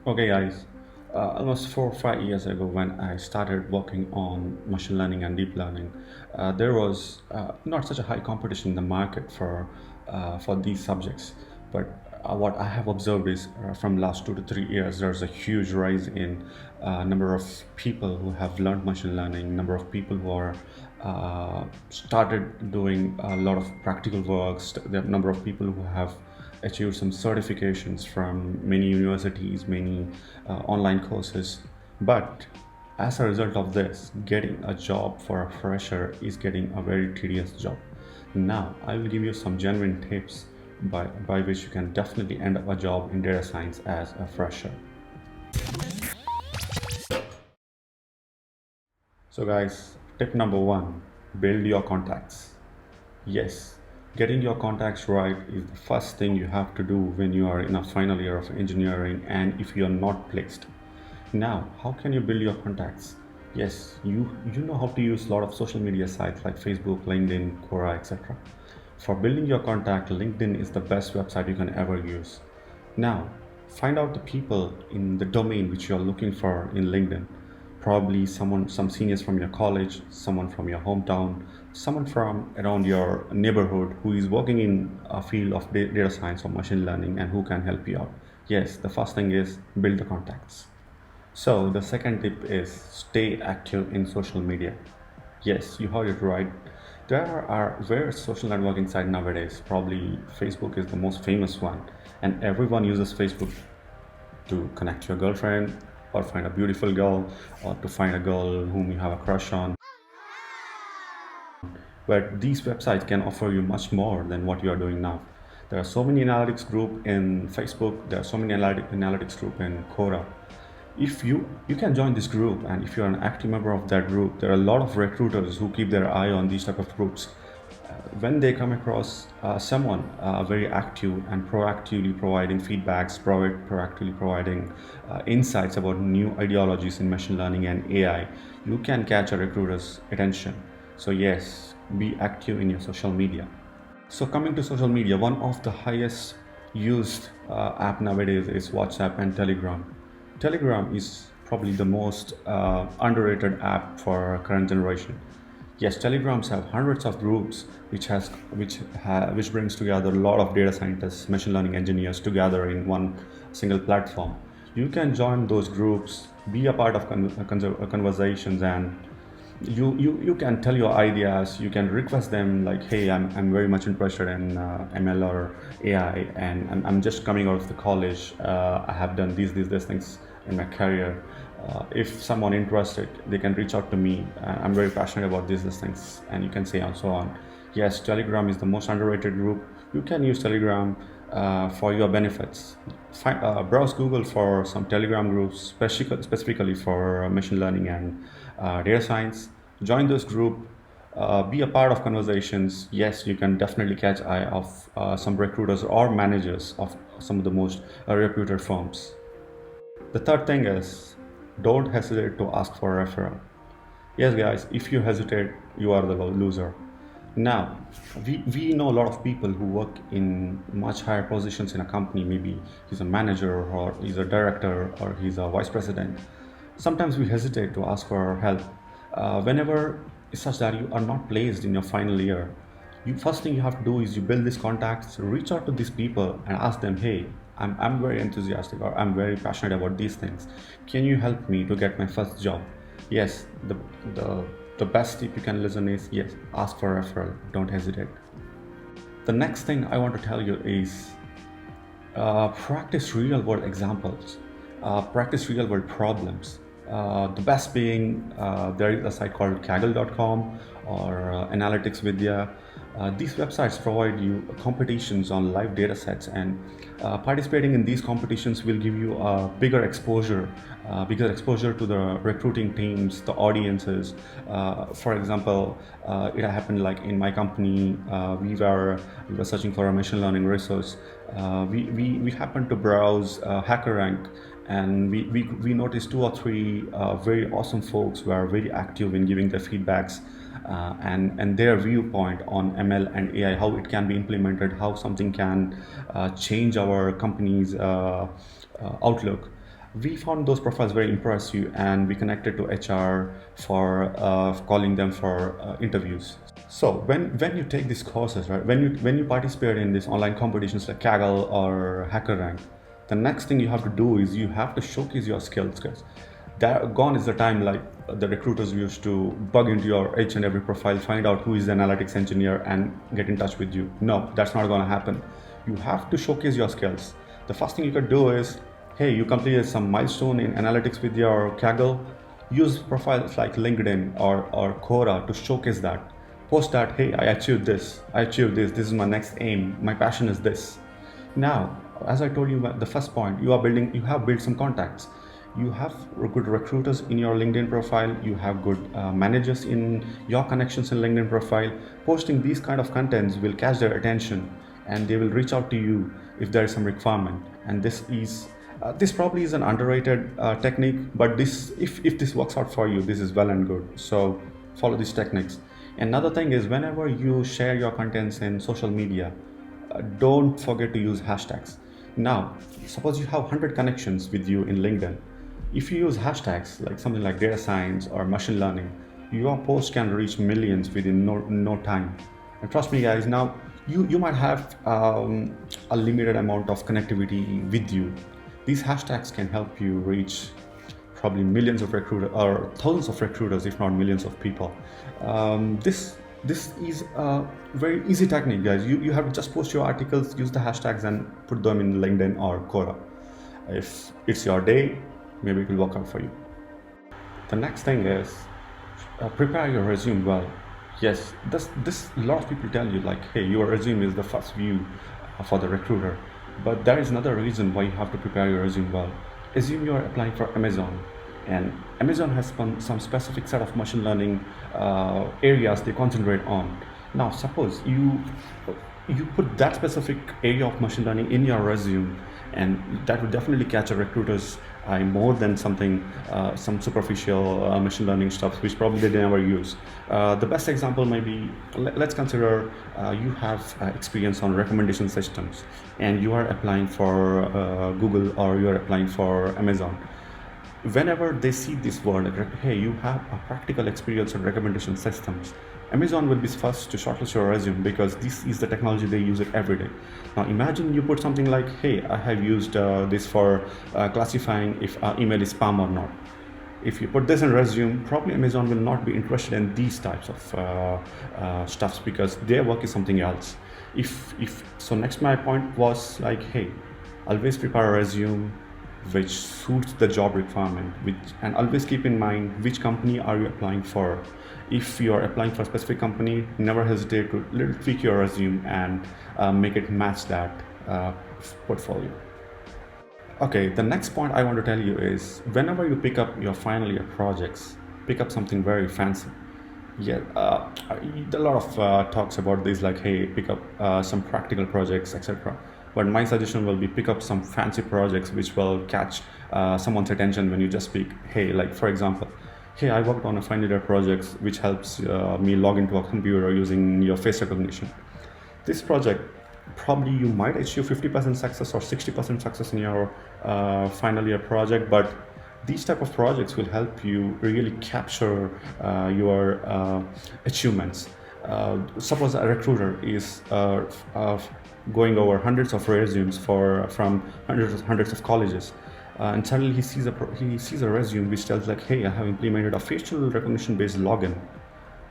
Okay, guys. Almost 4 or 5 years ago, when I started working on machine learning and deep learning, there was not such a high competition in the market for these subjects. But what I have observed is from last 2 to 3 years, there's a huge rise in number of people who have learned machine learning, number of people who are started doing a lot of practical works, the number of people who have achieved some certifications from many universities, many online courses. But as a result of this, getting a job for a fresher is getting a very tedious job. Now, I will give you some genuine tips by which you can definitely end up a job in data science as a fresher. So, guys, tip number one, build your contacts. Yes, getting your contacts right is the first thing you have to do when you are in a final year of engineering and if you are not placed. Now, how can you build your contacts? Yes, you know how to use a lot of social media sites like Facebook, LinkedIn, Quora, etc. For building your contact, LinkedIn is the best website you can ever use. Now, find out the people in the domain which you are looking for in LinkedIn. Probably some seniors from your college, someone from your hometown, someone from around your neighborhood who is working in a field of data science or machine learning and who can help you out. Yes, the first thing is build the contacts. So the second tip is stay active in social media. Yes, you heard it right. There are various social networking sites nowadays. Probably Facebook is the most famous one, and everyone uses Facebook to connect to your girlfriend or find a beautiful girl or to find a girl whom you have a crush on. But these websites can offer you much more than what you are doing now. There are so many analytics group in Facebook. There are so many analytics group in Quora. If you can join this group, and if you're an active member of that group, there are a lot of recruiters who keep their eye on these type of groups. When they come across someone very active and proactively providing feedbacks, proactively providing insights about new ideologies in machine learning and AI, you can catch a recruiter's attention. So yes, be active in your social media. So coming to social media, one of the highest used app nowadays is WhatsApp and Telegram. Telegram is probably the most underrated app for current generation. Yes, Telegrams have hundreds of groups which brings together a lot of data scientists, machine learning engineers together in one single platform. You can join those groups, be a part of conversations, and you can tell your ideas. You can request them like, hey, I'm very much interested in ML or AI, and I'm just coming out of the college. I have done these things in my career. If someone interested, they can reach out to me. I'm very passionate about these things, and you can say and so on. Yes, Telegram is the most underrated group. You can use Telegram for your benefits. Browse Google for some Telegram groups, specifically for machine learning and data science. Join this group. Be a part of conversations. Yes, you can definitely catch eye of some recruiters or managers of some of the most reputed firms. The third thing is don't hesitate to ask for a referral. Yes, guys, if you hesitate, you are the loser. Now, we know a lot of people who work in much higher positions in a company. Maybe he's a manager or he's a director or he's a vice president. Sometimes we hesitate to ask for help. Whenever it's such that you are not placed in your final year, you first thing you have to do is you build these contacts, reach out to these people and ask them, hey, I'm very enthusiastic or I'm very passionate about these things. Can you help me to get my first job? Yes, the the best tip you can listen is yes, ask for a referral. Don't hesitate. The next thing I want to tell you is practice real world examples, practice real world problems. The best being there is a site called kaggle.com or Analytics Vidya. These websites provide you competitions on live data sets, and participating in these competitions will give you a bigger exposure to the recruiting teams, the audiences. For example, it happened like in my company, we were searching for a machine learning resource. We happened to browse HackerRank, and we noticed two or three very awesome folks who are very active in giving their feedbacks and their viewpoint on ML and AI, how it can be implemented, how something can change our company's outlook. We found those profiles very impressive, and we connected to HR for calling them for interviews. So when you take these courses, right, when you participate in these online competitions like Kaggle or HackerRank, the next thing you have to do is you have to showcase your skills, guys. That gone is the time like the recruiters used to bug into your each and every profile, find out who is the analytics engineer, and get in touch with you. No, that's not going to happen. You have to showcase your skills. The first thing you could do is, hey, you completed some milestone in analytics with your Kaggle. Use profiles like LinkedIn or Quora to showcase that. Post that, hey, I achieved this, this is my next aim, my passion is this. Now, as I told you the first point, you have built some contacts. You have good recruiters in your LinkedIn profile, you have good managers in your connections in LinkedIn profile. Posting these kind of contents will catch their attention, and they will reach out to you if there is some requirement. And this probably is an underrated technique, but if this works out for you, this is well and good. So follow these techniques. Another thing is, whenever you share your contents in social media, don't forget to use hashtags. Now, suppose you have 100 connections with you in LinkedIn. If you use hashtags like something like data science or machine learning, your post can reach millions within no time. And trust me, guys, now you might have a limited amount of connectivity with you. These hashtags can help you reach probably millions of recruiters or thousands of recruiters, if not millions of people. This is a very easy technique, guys. You have to just post your articles, use the hashtags, and put them in LinkedIn or Quora. If it's your day, maybe it will work out for you. The next thing is prepare your resume well. Yes, this a lot of people tell you like, hey, your resume is the first view for the recruiter. But there is another reason why you have to prepare your resume well. Assume you are applying for Amazon, and Amazon has some specific set of machine learning areas they concentrate on. Now, suppose you put that specific area of machine learning in your resume, and that would definitely catch a recruiter's eye more than some superficial machine learning stuff which probably they never use. The best example might be, let's consider you have experience on recommendation systems, and you are applying for Google, or you are applying for Amazon. Whenever they see this word, like, hey, you have a practical experience on recommendation systems, Amazon will be first to shortlist your resume because this is the technology they use it every day. Now imagine you put something like, hey, I have used this for classifying if email is spam or not. If you put this in resume, probably Amazon will not be interested in these types of stuffs because their work is something else. So next my point was like, hey, always prepare a resume which suits the job requirement, and always keep in mind which company are you applying for. If you are applying for a specific company, never hesitate to little tweak your resume and make it match that portfolio. Okay, the next point I want to tell you is, whenever you pick up your final year projects, pick up something very fancy. Yeah, a lot of talks about this, like, hey, pick up some practical projects, etc. But my suggestion will be, pick up some fancy projects which will catch someone's attention when you just speak. Hey, like for example, hey, I worked on a final year project which helps me log into a computer using your face recognition. This project, probably you might achieve 50% success or 60% success in your final year project, but these type of projects will help you really capture your achievements. Suppose a recruiter is going over hundreds of resumes from hundreds of colleges, and suddenly he sees a resume which tells like, hey, I have implemented a facial recognition based login.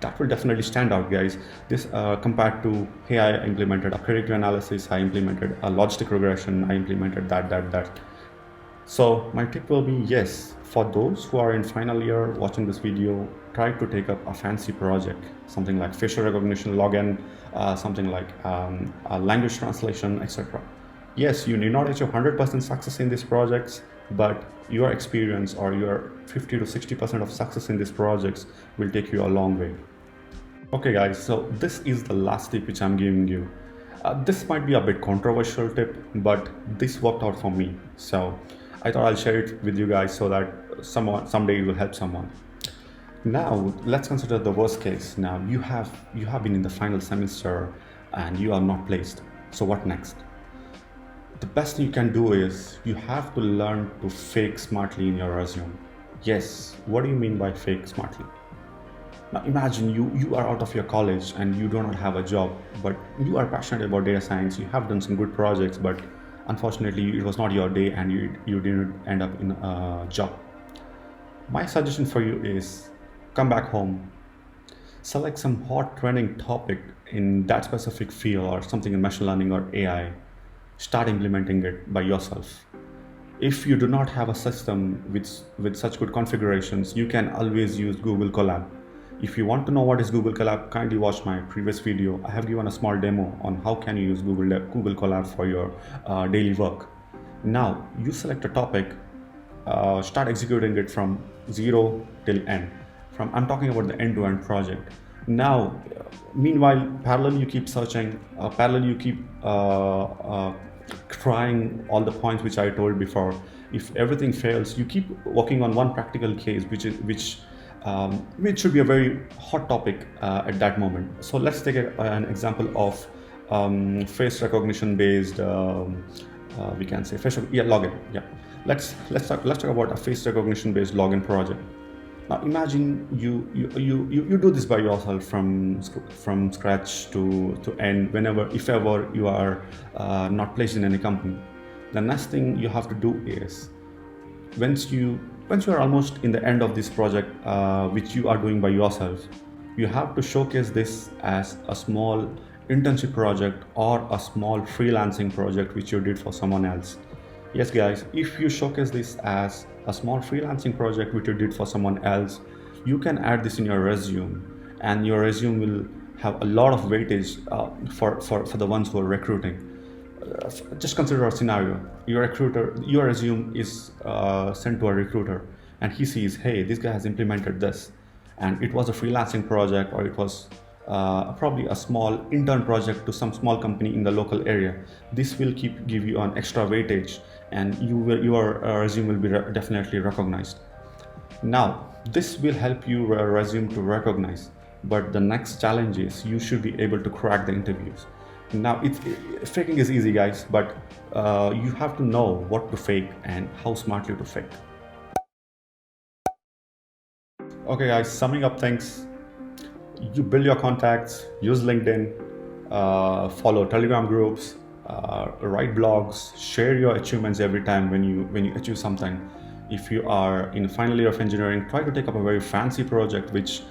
That will definitely stand out, guys. This compared to, hey, I implemented a predictive analysis, I implemented a logistic regression, I implemented that. So my tip will be, yes, for those who are in final year watching this video, try to take up a fancy project, something like facial recognition login, something like a language translation, etc. Yes, you need not achieve 100% success in these projects, but your experience or your 50 to 60% of success in these projects will take you a long way. Okay guys, so this is the last tip which I'm giving you. This might be a bit controversial tip, but this worked out for me. So I thought I'll share it with you guys so that someday it will help someone. Now let's consider the worst case. Now you have been in the final semester and you are not placed. So what next? The best thing you can do is you have to learn to fake smartly in your resume. Yes, what do you mean by fake smartly? Now imagine you are out of your college and you do not have a job, but you are passionate about data science. You have done some good projects, but unfortunately it was not your day and you didn't end up in a job. My suggestion for you is come back home, select some hot trending topic in that specific field or something in machine learning or AI. Start implementing it by yourself. If you do not have a system with such good configurations, you can always use Google Colab. If you want to know what is Google Colab, kindly watch my previous video. I have given a small demo on how can you use Google Colab for your daily work. Now you select a topic, start executing it from zero till end. I'm talking about the end-to-end project. Now, meanwhile, parallel you keep searching, parallel you keep trying all the points which I told before. If everything fails, you keep working on one practical case, which should be a very hot topic at that moment. So let's take an example of face recognition based. We can say login. Yeah, let's talk about a face recognition based login project. Now imagine you do this by yourself from scratch to end, whenever, if ever you are not placed in any company. The next thing you have to do is, once you are almost in the end of this project, which you are doing by yourself, you have to showcase this as a small internship project or a small freelancing project which you did for someone else. Yes guys, if you showcase this as a small freelancing project which you did for someone else, you can add this in your resume, and your resume will have a lot of weightage for the ones who are recruiting. Just consider a scenario. Your resume is sent to a recruiter, and he sees, hey, this guy has implemented this, and it was a freelancing project, or it was probably a small intern project to some small company in the local area. This will give you an extra weightage, and your resume will be definitely recognized. Now, this will help your resume to recognize, but the next challenge is you should be able to crack the interviews. Now, faking is easy, guys, but you have to know what to fake and how smartly to fake. Okay, guys, summing up things: you build your contacts, use LinkedIn, follow Telegram groups, write blogs, share your achievements every time when you achieve something. If you are in the final year of engineering, try to take up a very fancy project which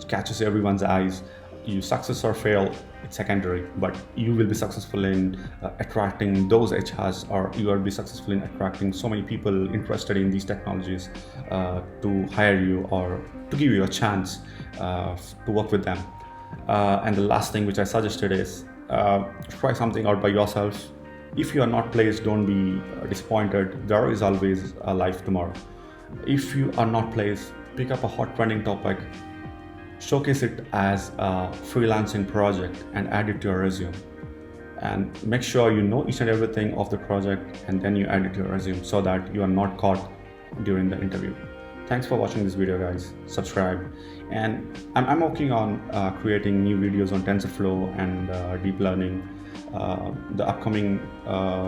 catches everyone's eyes. You success or fail, it's secondary, but you will be successful in attracting those HRs, or you will be successful in attracting so many people interested in these technologies to hire you or to give you a chance to work with them. And the last thing which I suggested is try something out by yourself. If you are not placed, don't be disappointed. There is always a life tomorrow. If you are not placed, pick up a hot trending topic, showcase it as a freelancing project, and add it to your resume. And make sure you know each and everything of the project, and then you add it to your resume so that you are not caught during the interview. Thanks for watching this video, guys. Subscribe. And I'm working on creating new videos on TensorFlow and deep learning, the upcoming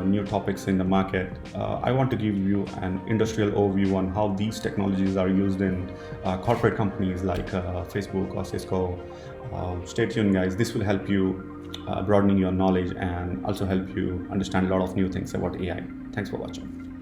new topics in the market. I want to give you an industrial overview on how these technologies are used in corporate companies like Facebook or Cisco. Stay tuned, guys. This will help you broadening your knowledge and also help you understand a lot of new things about AI. Thanks for watching.